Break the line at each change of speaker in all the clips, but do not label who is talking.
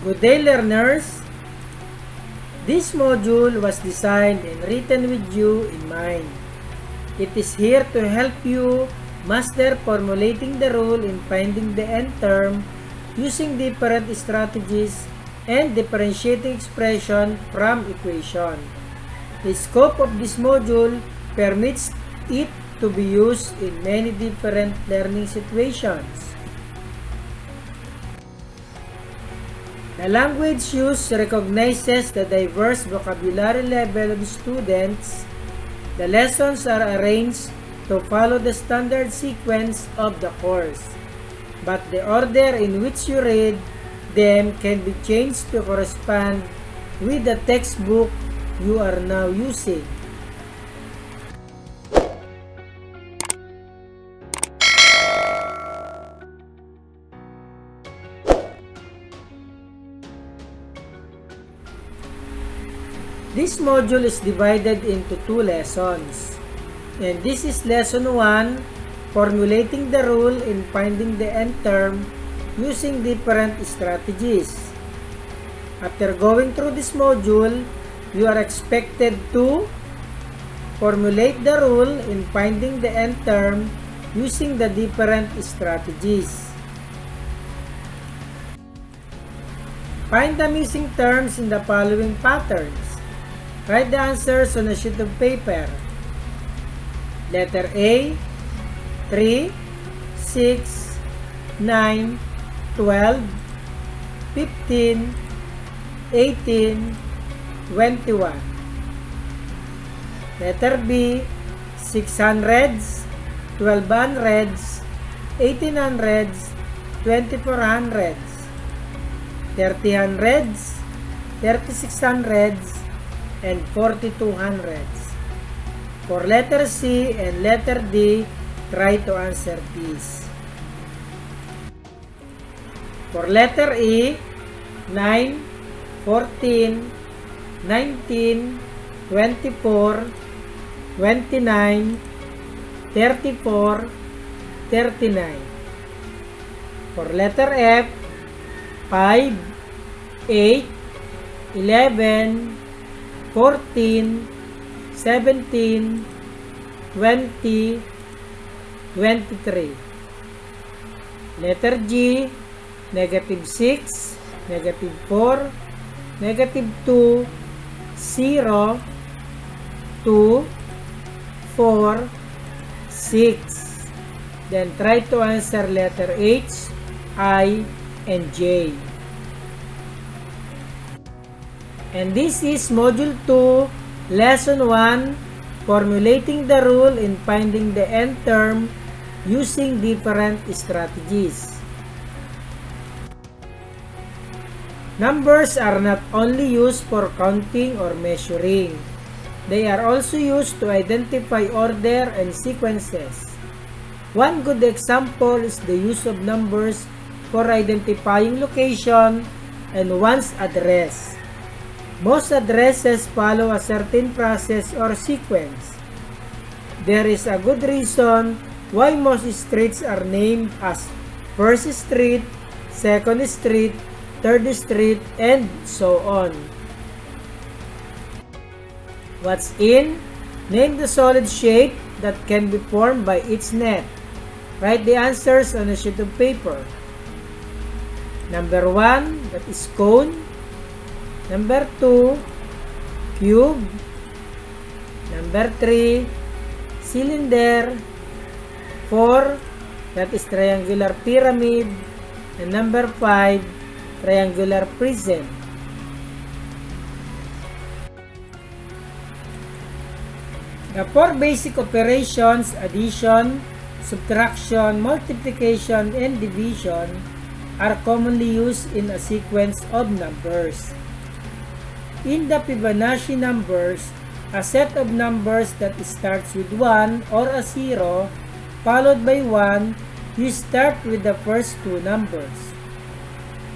Good day, learners! This module was designed and written with you in mind. It is here to help you master formulating the rule in finding the nth term using different strategies and differentiating expression from equation. The scope of this module permits it to be used in many different learning situations. The language used recognizes the diverse vocabulary level of students. The lessons are arranged to follow the standard sequence of the course, but the order in which you read them can be changed to correspond with the textbook you are now using. This module is divided into 2 lessons, and this is lesson 1, formulating the rule in finding the nth term using different strategies. After going through this module, you are expected to formulate the rule in finding the nth term using the different strategies. Find the missing terms in the following patterns. Write the answers on a sheet of paper. Letter A, 3, 6, 9, 12, 15, 18, 21. Letter B, 600s, 1200s, 1800s, 2400s, 3000s, 3600s, and 4200s. For letter C and letter D, try to answer these. For letter E, 9, 14, 19, 24, 29, 34, 39. For letter F, 5, 8, 11, 14, 17, 20, 23. Letter G, negative 6, negative 4, negative 2, 0, 2, 4, 6. Then try to answer letter H, I, and J. And this is Module 2, Lesson 1, Formulating the Rule in Finding the Nth Term Using Different Strategies. Numbers are not only used for counting or measuring. They are also used to identify order and sequences. One good example is the use of numbers for identifying location and one's address. Most addresses follow a certain process or sequence. There is a good reason why most streets are named as First Street, Second Street, Third Street, and so on. What's in? Name the solid shape that can be formed by its net. Write the answers on a sheet of paper. Number 1, that is cone. Number 2, cube. Number 3, cylinder. 4, that is triangular pyramid. And number 5, triangular prism. The 4 basic operations, addition, subtraction, multiplication, and division, are commonly used in a sequence of numbers. In the Fibonacci numbers, a set of numbers that starts with 1 or a 0 followed by 1, you start with the first 2 numbers.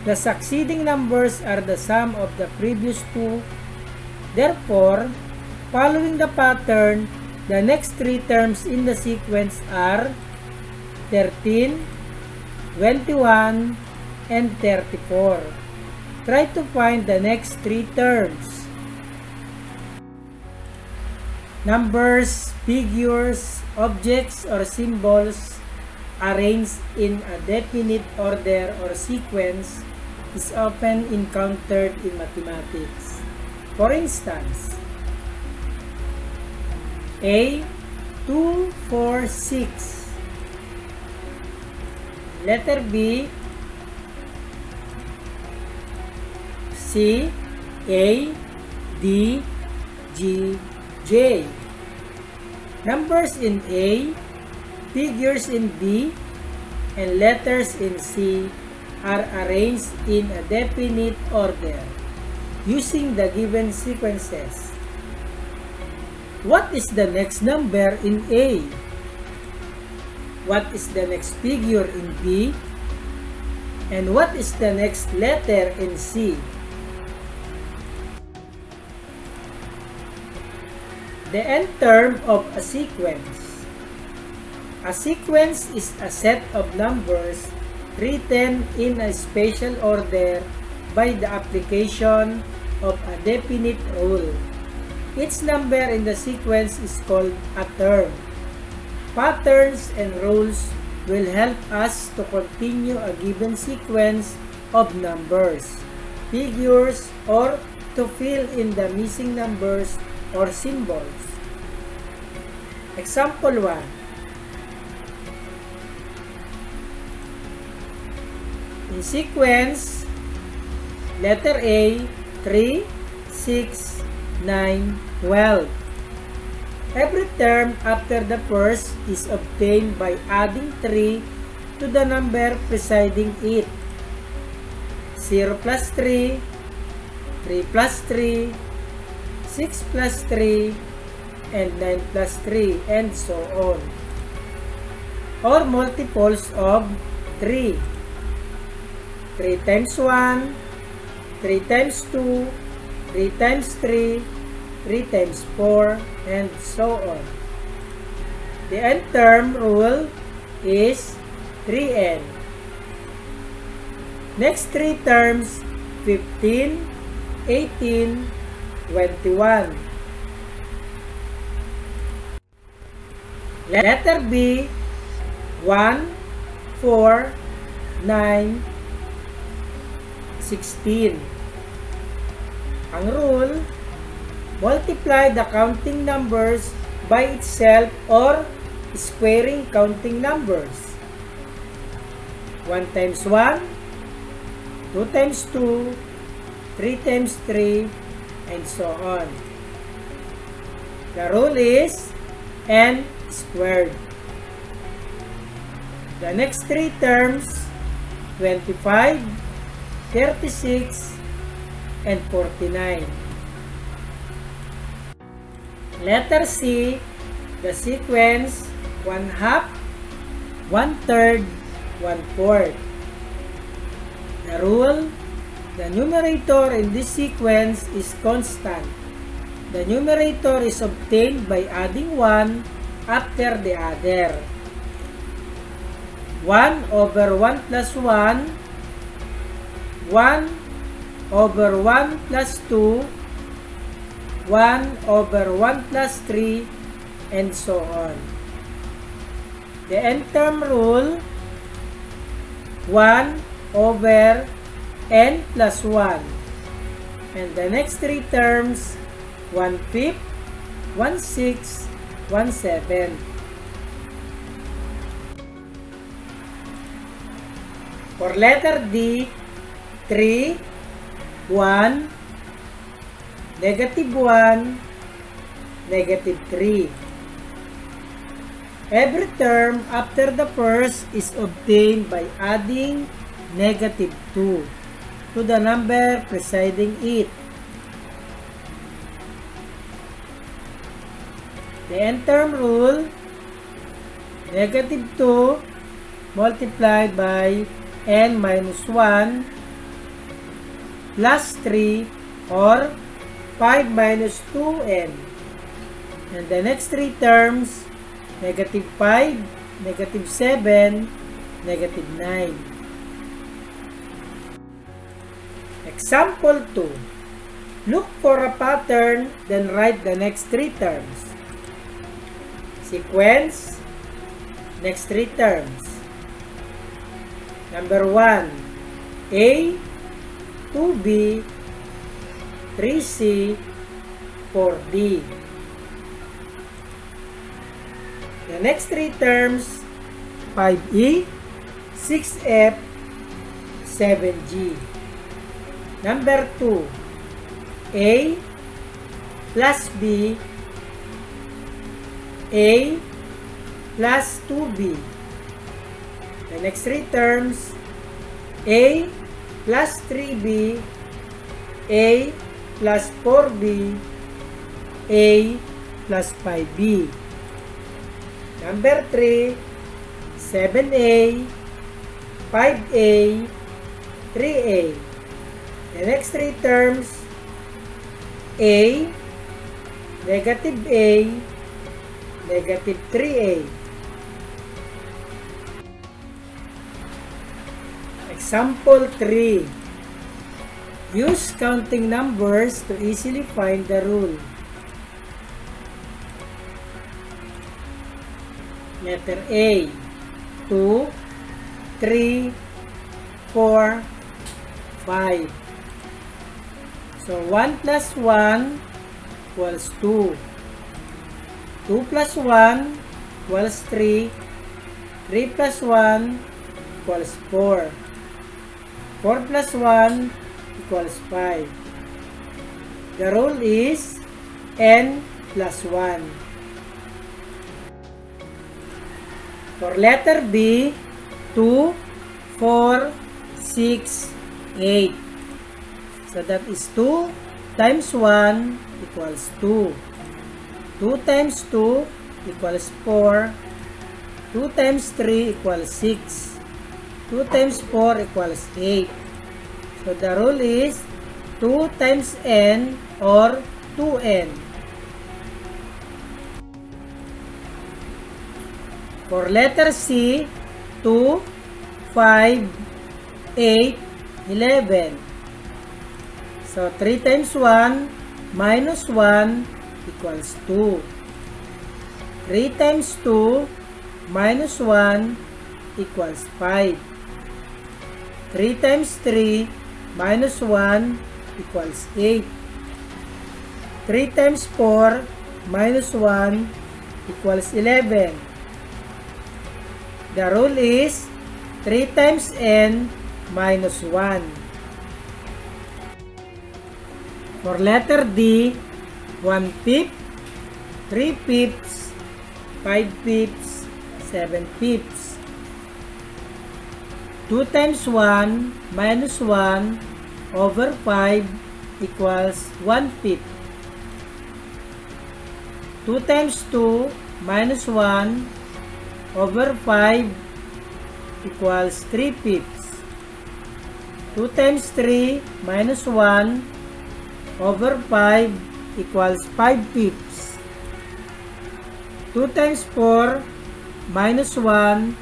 The succeeding numbers are the sum of the previous 2. Therefore, following the pattern, the next 3 terms in the sequence are 13, 21, and 34. Try to find the next three terms. Numbers, figures, objects, or symbols arranged in a definite order or sequence is often encountered in mathematics. For instance, A, 2, 4, 6. Letter B, C, A, D, G, J. Numbers in A, figures in B, and letters in C are arranged in a definite order using the given sequences. What is the next number in A? What is the next figure in B? And what is the next letter in C? The nth term of a sequence. A sequence is a set of numbers written in a spatial order by the application of a definite rule. Each number in the sequence is called a term. Patterns and rules will help us to continue a given sequence of numbers, figures, or to fill in the missing numbers or symbols. Example 1. In sequence, letter A, 3, 6, 9, 12. Every term after the first is obtained by adding 3 to the number preceding it. 0 plus 3, 3 plus 3, 6 plus 3, and 9 plus 3, and so on. Or multiples of 3. 3 times 1, 3 times 2, 3 times 3, 3 times 4, and so on. The nth term rule is 3n. Next three terms, 15, 18, 21. Letter B, 1, 4, 9, 16. Ang rule, multiply the counting numbers by itself or squaring counting numbers. 1 times 1, 2 times 2, 3 times 3, and so on. The rule is n squared. The next three terms, 25, 36, and 49. Letter C, the sequence 1/2, 1/3, 1/4. The rule, the numerator in this sequence is constant. The numerator is obtained by adding 1 after the other. 1 over 1 plus 1, 1 over 1 plus 2, 1 over 1 plus 3, and so on. The nth term rule, 1 over n plus 1. And the next three terms, 1/5, 1/6, 1/7. For letter D, 3, 1, -1, -3. Every term after the first is obtained by adding -2 to the number preceding it. The nth term rule, -2 multiplied by n minus 1 plus 3 or 5 minus 2n. And the next three terms, -5, -7, -9. Example 2. Look for a pattern, then write the next 3 terms. Sequence, next 3 terms. Number 1, A, 2B, 3C, 4D. The next 3 terms, 5E, 6F, 7G. Number 2, A plus B, A plus 2B. The next 3 terms, A plus 3B, A plus 4B, A plus 5B. Number 3, 7A, 5A, 3A. The next 3 terms, A, negative A, negative 3A. Example 3. Use counting numbers to easily find the rule. Letter A, 2, 3, 4, 5. So 1 plus 1 equals 2. 2 plus 1 equals 3. 3 plus 1 equals 4. 4 plus 1 equals 5. The rule is n plus 1. For letter B, 2, 4, 6, 8. So that is 2 times 1 equals 2. 2 times 2 equals 4. 2 times 3 equals 6. 2 times 4 equals 8. So the rule is 2 times n or 2n. For letter C, 2, 5, 8, 11. So 3 times 1 minus 1 equals 2. 3 times 2 minus 1 equals 5. 3 times 3 minus 1 equals 8. 3 times 4 minus 1 equals 11. The rule is 3 times n minus 1. For letter D, 1 fifth, 3 fifths, 5 fifths, 7 fifths. 2 times 1 minus 1 over 5 equals 1 fifth. 2 times 2 minus 1 over 5 equals 3 fifths. 2 times 3 minus 1 over 5 equals 5 fifths. 2 times 4 minus 1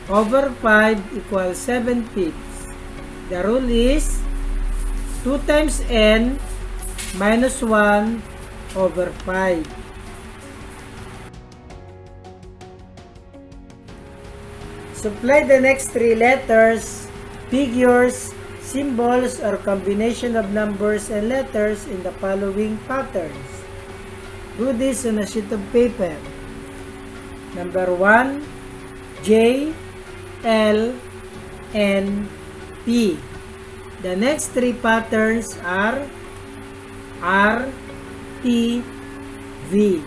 over 5 equals 7 fifths. The rule is 2 times n minus 1 over 5. Supply the next 3 letters, figures, symbols, or combination of numbers and letters in the following patterns. Do this on a sheet of paper. Number 1, J, L, N, P. The next 3 patterns are R, T, V.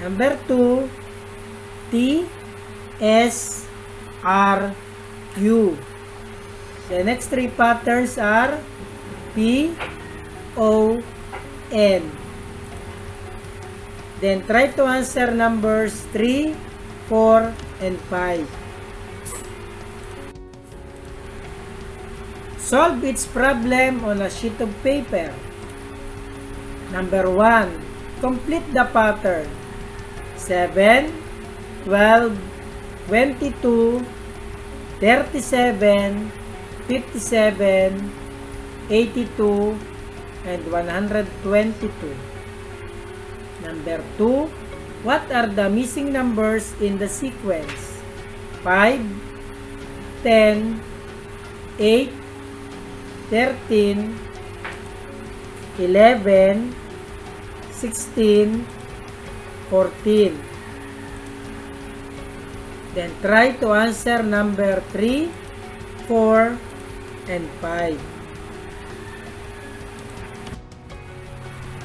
Number 2, T, S, R, Q. The next 3 patterns are P, O, N. Then try to answer numbers 3, 4, and 5. Solve each problem on a sheet of paper. Number 1. Complete the pattern. 7, 12, 22, 37, 57, 82, and 122. Number 2, what are the missing numbers in the sequence? 5, 10, 8, 13, 11, 16, 14. Then try to answer number 3, 4, and 5.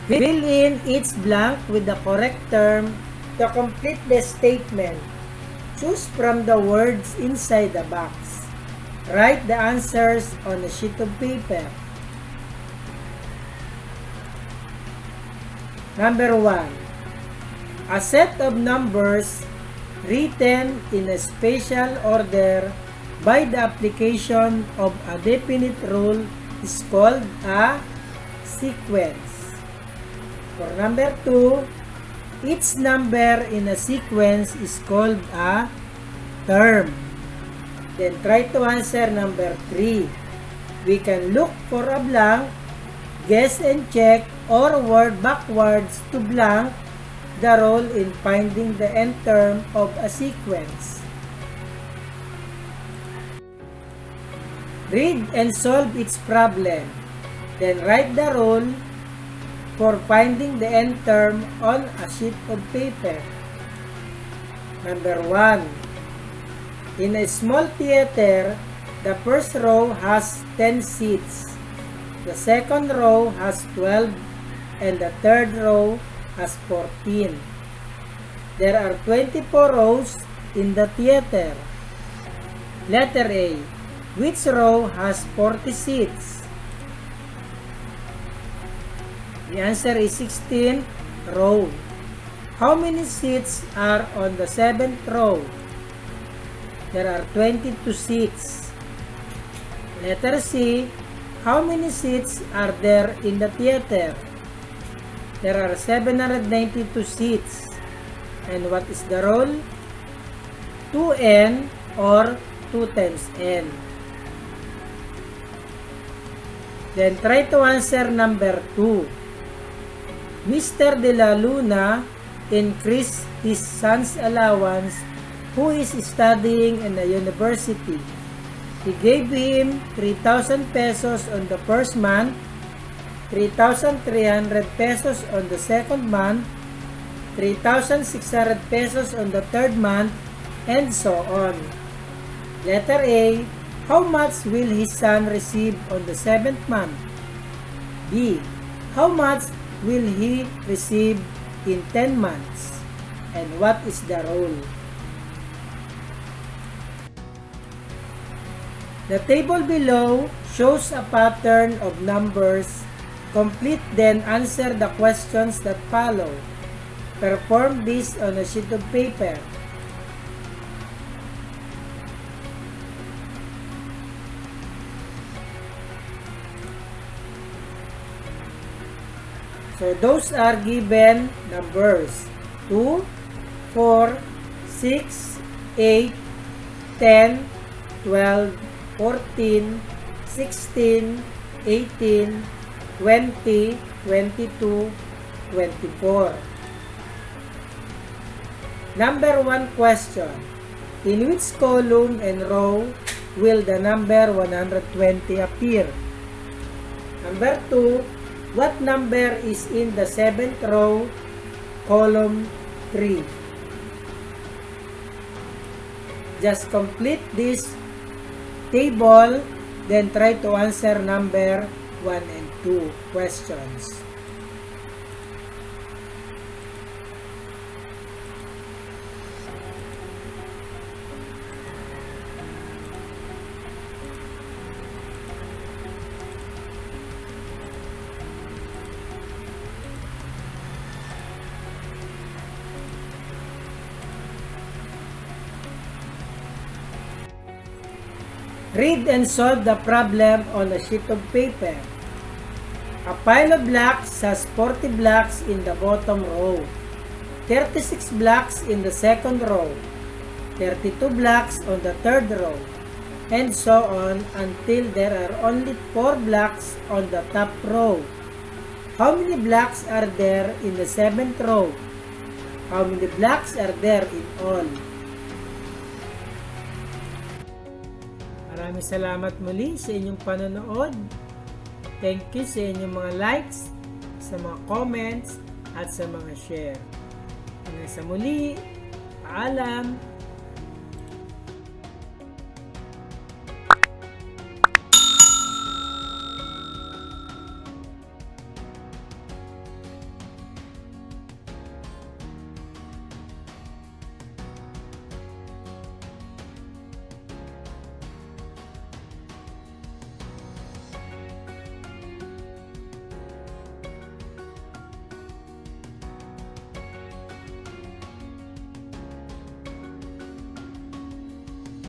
Fill in each blank with the correct term to complete the statement. Choose from the words inside the box. Write the answers on a sheet of paper. Number 1. A set of numbers written in a spatial order by the application of a definite rule is called a sequence. For number 2, each number in a sequence is called a term. Then try to answer number 3. We can look for a blank, guess and check, or word backwards to blank the role in finding the nth term of a sequence. Read and solve its problem. Then write the rule for finding the nth term on a sheet of paper. Number 1. In a small theater, the first row has 10 seats. The second row has 12 and the third row has 14. There are 24 rows in the theater. Letter A. Which row has 40 seats? The answer is 16th row. How many seats are on the 7th row? There are 22 seats. Letter C. How many seats are there in the theater? There are 792 seats. And what is the role? 2n or 2 times n. Then try to answer number 2. Mr. De La Luna increased his son's allowance who is studying in a university. He gave him 3,000 pesos on the first month, 3,300 pesos on the second month, 3,600 pesos on the third month, and so on. Letter A. How much will his son receive on the 7th month? B. How much will he receive in 10 months? And what is the rule? The table below shows a pattern of numbers. Complete then answer the questions that follow. Perform this on a sheet of paper. So those are given numbers 2, 4, 6, 8, 10, 12, 14, 16, 18, 20, 22, 24. Number 1 question. In which column and row will the number 120 appear? Number 2. What number is in the 7th row, column 3? Just complete this table, then try to answer number 1 and 2 questions. Read and solve the problem on a sheet of paper. A pile of blocks has 40 blocks in the bottom row, 36 blocks in the second row, 32 blocks on the third row, and so on until there are only 4 blocks on the top row. How many blocks are there in the 7th row? How many blocks are there in all? Maraming salamat muli sa inyong panonood. Thank you sa inyong mga likes, sa mga comments, at sa mga share. Hanggang sa muli, paalam!